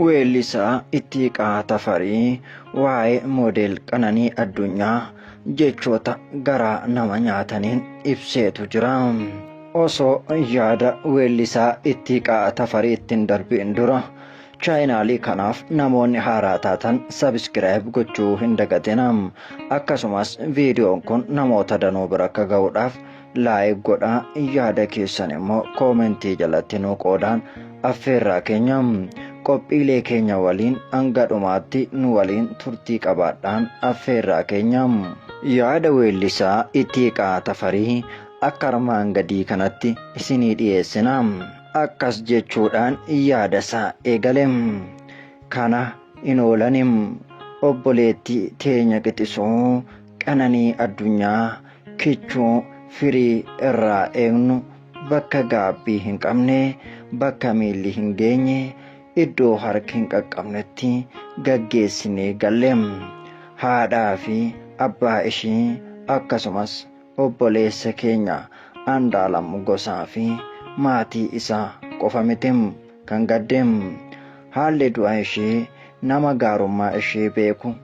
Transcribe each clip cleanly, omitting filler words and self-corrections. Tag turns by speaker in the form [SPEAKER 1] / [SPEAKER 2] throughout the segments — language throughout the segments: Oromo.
[SPEAKER 1] Weellisaa Ittiiqaa Tafarii waa'ee moodel Qananii Addunyaa jechoota garaa nama nyaataniin ibseetu jira. Osoo yaada weellisaa Ittiiqaa Tafarii ittiin darbiin dura chaayinaalii kanaaf namoonni haaraa taatan sabiskiraayib gochuu hin dagatina. Akkasumas viidiyoon kun namoota danuu bira akka ga'uudhaaf laayik godhaa, yaada keessan immoo koomentii jalatti nuu qoodaan affeerraa keenya. Qophiilee keenya waliin hanga dhumaatti nu waliin turtii qabaadhaan affeerraa keenya. Yaada weellisaa Ittiiqaa Tafarii akka armaan gadii kanatti isinii dhiyeessina. Akkas jechuudhaan yaada isaa eegale. Kana hin oolanim obboleettii teenya qixisuu Qananii Addunyaa kichuu firii irraa eegnu bakka gaabbii hin qabne, bakka miilli hin geenye, iddoo harki hin qaqqabnetti gaggeessinee galle. Haadhaa fi abbaa ishii akkasumas obboleessa keenya Andaalam Gosaa fi maatii isaa qofa miti kan gaddeem. Haalli du'a ishee nama gaarummaa ishee beeku,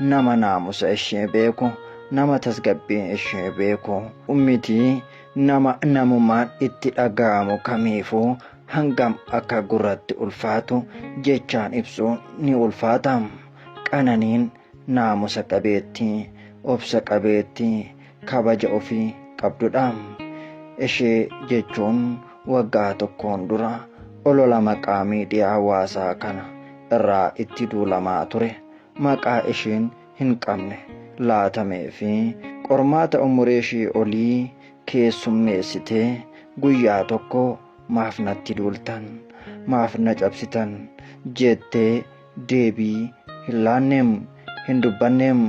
[SPEAKER 1] nama naamusa ishee beeku, nama tasgabbii ishee beeku miti nama namummaan itti dhaga'amu kamiifuu hangam akka gurratti ulfaatu jechaan ibsuun ni ulfaata. Qananiin naamusa qabeettii, obsa qabeettii, kabaja ofii qabdudha. Ishee jechuun waggaa tokkoon dura olola maqaa miidiyaa hawaasaa kana irraa itti duulamaa ture. Maqaa isheen hin qabne laatamee fi qormaata umurii ishee olii keessummeessitee guyyaa tokko maaf natti duultan, maaf na cabsitan jettee deebii hin laanneem, hin dubbanneem.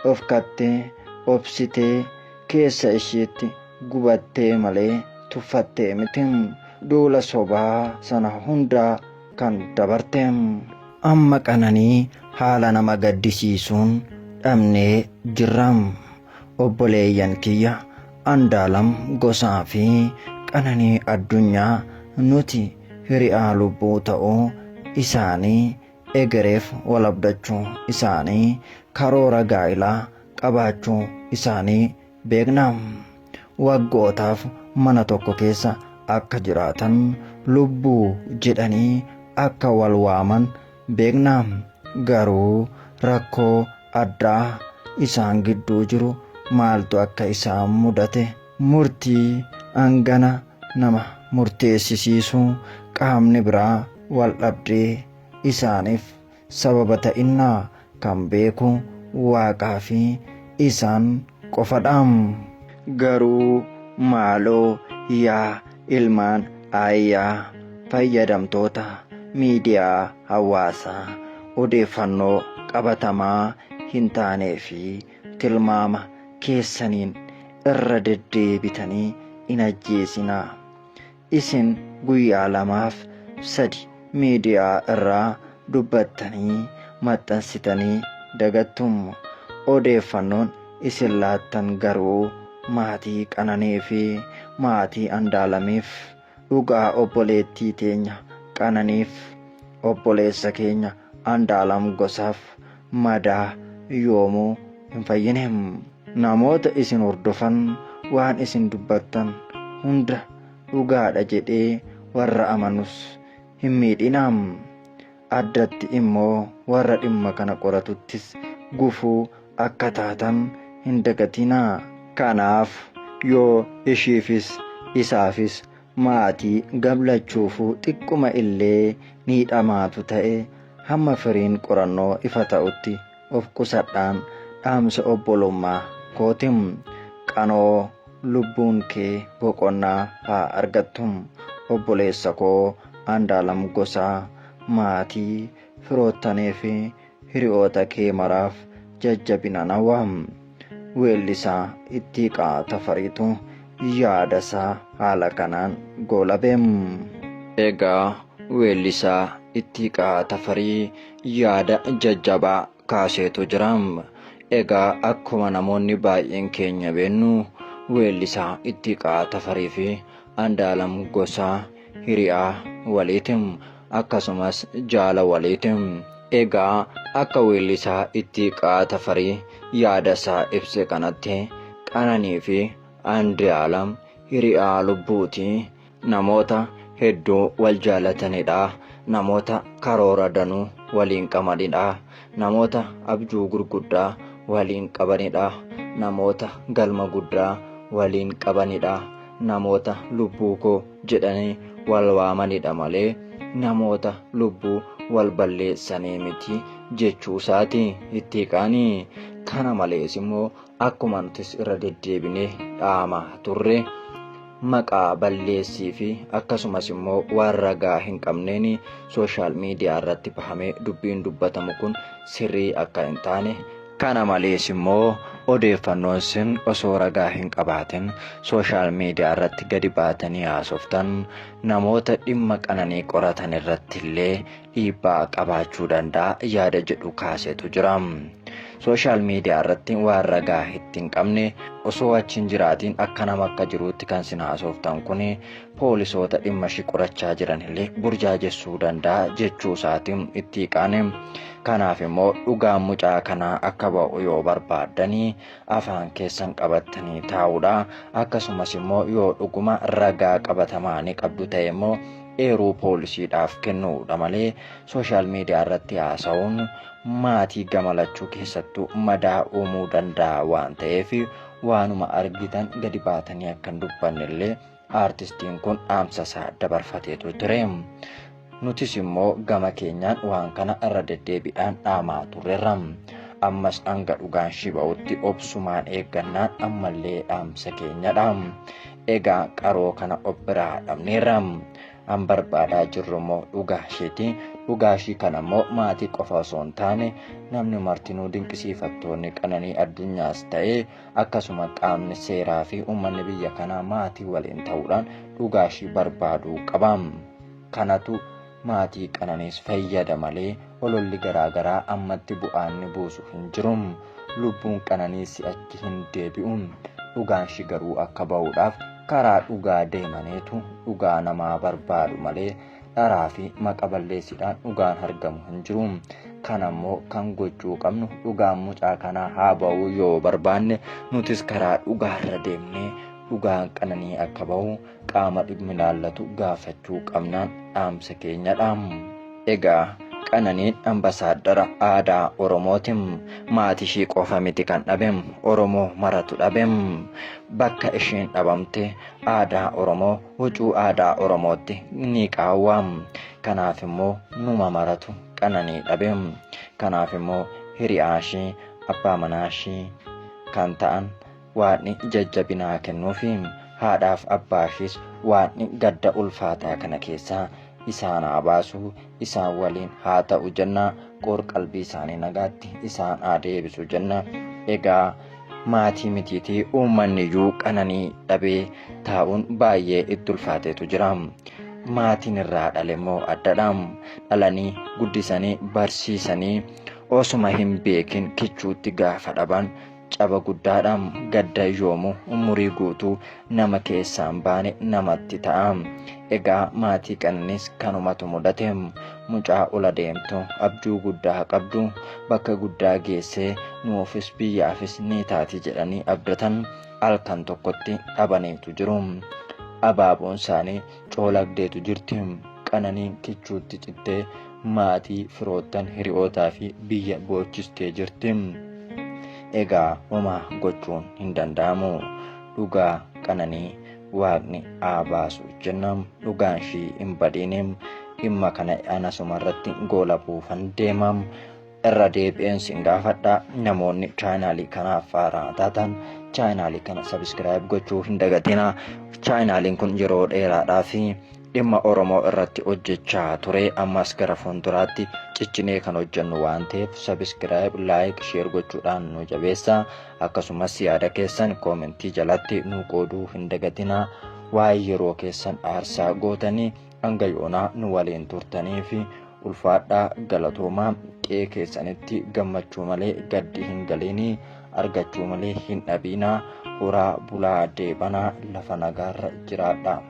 [SPEAKER 1] Of kattee obsitee keessa isheetti gubattee malee tuffattee miti. Duula sobaa sana hundaa kan dabarteem. Amma Qananii haala nama gaddisiisuun dhabnee jirram. Obboleeyyan kiyya Andaalam Gosaa fi Qananii Addunyaa nuti hiriyaa lubbuu ta'uu isaanii, egereef walabdachuu isaanii, karoora gaa'ilaa qabaachuu isaanii beekna. Waggootaaf mana tokko keessa akka jiraatan, lubbuu jedhanii akka wal waaman beekna. Garuu rakkoo addaa isaan gidduu jiru maaltu akka isaan mudate murtii hangana nama murteessisiisu qaamni biraa wal dhabdee isaaniif sababa ta'innaa kan beeku Waaqaa fi isaan qofadha. Garuu maaloo yaa ilmaan ayyaa fayyadamtoota miidiyaa hawaasaa odeeffannoo qabatamaa hin taanee fi tilmaama keessaniin irra deddeebitanii hin ajjeesinaa. Isin guyyaa 2-3 miidiyaa irraa dubbattanii maxxansitanii dagattum. Odeeffannoon isin laattan garuu maatii Qananii fi maatii Andaalamiif, dhugaa obboleettii teenya Qananiif, obboleessa keenya Andaalam Gosaaf madaa yoomuu hin fayyineem. Namoota isin hordofan waan isin dubbattan hunda dhugaadha jedhee warra amanus hin miidhinaam. Addatti immoo warra dhimma kana qoratuttis gufuu akka taatan hin dagatinaa. Kanaaf yoo ishiifis isaafis maatii gablachuufuu xiqquma illee miidhamaatu ta'e hamma firiin qorannoo ifa ta'utti of qusadhaan dhaamsa obbolummaa kootim. Qanoo lubbuun kee boqonnaa haa argattum. Obboleessa koo Andaalam Gosaa maatii firoottanii fi hiriyoota kee maraaf jajjabina nawwaam. Weellisaa Ittiiqaa Tafariitu yaada isaa haala kanaan goolabeem. Egaa weellisaa Ittiiqaa Tafarii yaada jajjabaa kaaseetu jiraam. Egaa akkuma namoonni baay'een keenya beennu weellisaa Ittiiqaa Tafarii fi Andaalam Gosaa hiriyaa waliitim. akkasumas jaala waliiti. Egaa akka weellisaa Ittiiqaa Tafarii yaada isaa ibse kanatti Qananii fi Andu'aalam hiriyaa lubbuuti. Namoota hedduu wal jaalatanidha. Namoota karoora danuu waliin qabanidha. Namoota abjuu gurguddaa waliin qabanidha. Namoota galma guddaa waliin qabanidha. Namoota lubbuu koo jedhanii wal waamanidha malee namoota lubbuu wal balleessanii miti jechuu isaati Ittiiqaanii. Kana malees immoo akkuma nutis irra deddeebinee dhaamaa turre maqaa balleessii fi akkasumas immoo waan ragaa hin qabneen sooshaal miidiyaa irratti bahamee dubbiin dubbatamu kun sirrii akka hin taane, kana malees immoo odeeffannoon sun osoo ragaa hin qabaatin sooshaal miidiyaa irratti gadi baatanii haasoftan namoota dhimma Qananii qoratan irratti illee dhiibbaa qabaachuu danda'a yaada jedhu kaasetu jira. Sooshaal miidiyaa irratti waan ragaa hin qabne osoo achiin jiraatiin akka nama akka jiruutti kan sin haasoftan kun poolisoota dhimma ishii qorachaa jiran illee burjaajessuu danda'a jechuu isaatiin Ittiiqaan. Kanaaf immoo dhugaan mucaa kanaa akka ba'u yoo barbaaddanii afaan keessan qabattanii taa'uudha. Akkasumas immoo yoo dhuguma ragaa qabatamaa ni qabdu ta'e immoo eeruu poolisiidhaaf kennuudha malee sooshaal miidiyaa irratti haasa'uun maatii gamalachuu keessattuu madaa uumuu danda'a waan ta'eef waanuma argitan gadi baatanii akka hin dubbanne illee aartistiin kun dhaamsa isaa dabarfateetu ture. Nutis immoo gama keenyaan waan kana irra deddeebiidhaan dhaamaa turreerra. Ammas hanga dhugaan shiba'utti obsumaan eeggannaan ammallee dhaamsa keenyadha. Egaa qaroo kana obbiraa dhabneerra. An barbaadaa jirru immoo dhugaa isheeti. Dhugaa ishii kana immoo maatii qofa osoo hin taane namni martinuu dinqisiifattoonni Qananii addunyaas ta'ee akkasuma qaamni seeraa fi uummanni biyya kanaa maatii waliin ta'uudhaan dhugaa ishii barbaaduu qaba. Kanatu maatii Qananiis fayyada malee ololli garaagaraa ammatti bu'aan buusu hin jiru. Lubbuun Qananii si'achi hin deebi'u. Dhugaan ishii garuu akka ba'uudhaaf karaa dhugaa deemaneetu dhugaa namaa barbaadu malee dharaa fi maqa balleessiidhaan dhugaan argamu hin jiru. Kana immoo kan gochuu qabnu dhugaan mucaa kanaa haa ba'u yoo barbaanne nutis karaa dhugaa irra deemnee dhugaan Qananii akka ba'u qaama dhimmi ilaallatu gaafachuu qabnaan dhaamsa keenyadha. Egaa Qananiin ambasaaddara aadaa Oromootiin maatii ishii qofa miti kan dhabem, Oromoo maratu dhabem. Bakka isheen dhabamte aadaa Oromoo huccuu aadaa Oromootti ni qaawwam. Kanaaf immoo numa maratu Qananii dhabem. Kanaaf immoo hiriyaa ishii abbaa manaa ishii kan ta'an waan jajjabinaa kennuufi haadhaaf abbaa ishiis waan gadda ulfaataa kana keessaa isaan haa baasu, isaan waliin haa ta'u jenna, qor qalbii isaanii nagaatti isaan haa deebisu jenna. Egaa maatii mitiitii uummanni iyyuu Qananii dhabee taa'uun baay'ee itti ulfaateetu jira. Maatiin irraa dhale immoo addadha. Dhalanii guddisanii barsiisanii osuma hin beekin kichuutti gaafa dhaban caba guddaadha. Gadda yoomuu umurii guutuu nama keessaan baane namatti ta'a. Egaa maatii Qananiis kanumatu mudate. Mucaa ola deemtu abjuu guddaa qabdu bakka guddaa geessee nuufis biyyaafis ni taati jedhanii abdatan halkan tokkotti dhabaniitu jiru. Abaaboon isaanii coolagdeetu jirti. Qananiin kichuutti cittee maatii firoottan hiriyootaa fi biyya boochistee jirti. Egaa homaa gochuun hin danda'amu. Dhugaa Qananii Waaqni haa baasu jennam. Dhugaan ishii hin badin. Dhimma kana anasuma irratti goola buufan deemam. Irra deebi'een sin gaafadha. Namoonni chaanaalii kanaaf haaraa taatan chaanaalii kana sabiskiraayib gochuu hin dagatina. Chaanaaliin kun yeroo dheeraadhaaf dhimma Oromoo irratti hojjechaa ture. Ammas gara fuulduraatti ciccinee kan hojjennu waan ta'eef sabiskiraayib, laayik, sheer gochuudhaan nu jabeessaa. Akkasumas yaada keessan koomentii jalatti nu qooduu hin dagatina. Waa'ee yeroo keessan aarsaa gootanii hanga yoonaa nu waliin turtanii fi ulfaadhaa galatoomaa. Qe'ee keessanitti gammachuu malee gaddi hin galiin, argachuu malee hin dhabiinaa. Horaa bulaa deebanaa, lafa nagaarra jiraadhaa.